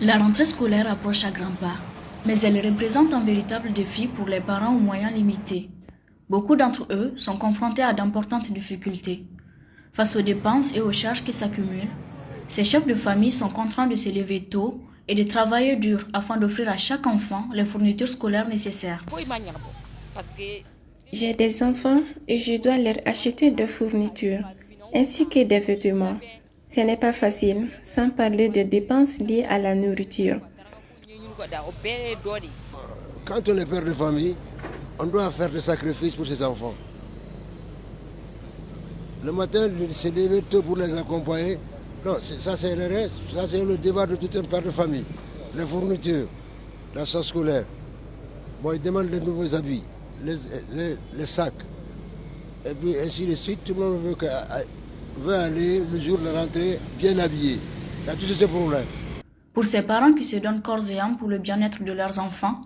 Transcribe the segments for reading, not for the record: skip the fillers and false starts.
La rentrée scolaire approche à grands pas, mais elle représente un véritable défi pour les parents aux moyens limités. Beaucoup d'entre eux sont confrontés à d'importantes difficultés. Face aux dépenses et aux charges qui s'accumulent, ces chefs de famille sont contraints de se lever tôt et de travailler dur afin d'offrir à chaque enfant les fournitures scolaires nécessaires. J'ai des enfants et je dois leur acheter des fournitures, ainsi que des vêtements. Ce n'est pas facile, sans parler des dépenses liées à la nourriture. Quand on est père de famille, on doit faire des sacrifices pour ses enfants. Le matin, se lever tôt pour les accompagner, non, ça c'est le reste, ça c'est le devoir de tout un père de famille. Les fournitures, la charge scolaire, bon, ils demandent les nouveaux habits, les sacs, et puis ainsi de suite, tout le monde veut aller le jour de la rentrée bien habillé. Il y a tous ces problèmes. Pour ces parents qui se donnent corps et âme pour le bien-être de leurs enfants,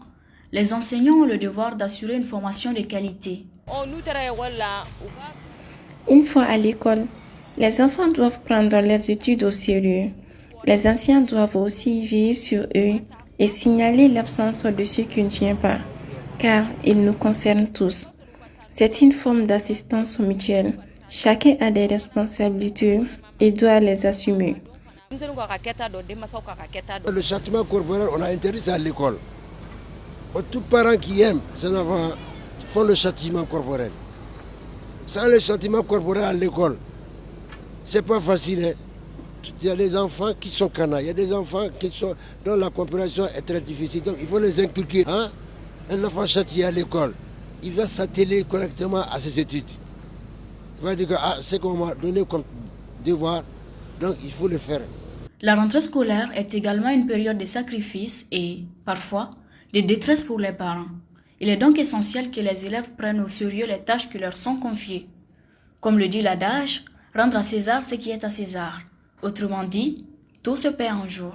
les enseignants ont le devoir d'assurer une formation de qualité. Une fois à l'école, les enfants doivent prendre leurs études au sérieux. Les anciens doivent aussi veiller sur eux et signaler l'absence de ceux qui ne viennent pas, car ils nous concernent tous. C'est une forme d'assistance mutuelle. Chacun a des responsabilités et doit les assumer. Le châtiment corporel, on a interdit ça à l'école. Tous parents qui aiment ses enfants font le châtiment corporel. Sans le châtiment corporel à l'école, c'est pas facile. Hein? Il y a des enfants qui sont canailles, il y a des enfants dont la compréhension est très difficile. Donc il faut les inculquer. Hein? Un enfant châtié à l'école, il va s'atteler correctement à ses études. Il va dire que c'est qu'on m'a donné comme devoir, donc il faut le faire. La rentrée scolaire est également une période de sacrifice et, parfois, de détresse pour les parents. Il est donc essentiel que les élèves prennent au sérieux les tâches qui leur sont confiées. Comme le dit l'adage, rendre à César ce qui est à César. Autrement dit, tout se paie un jour.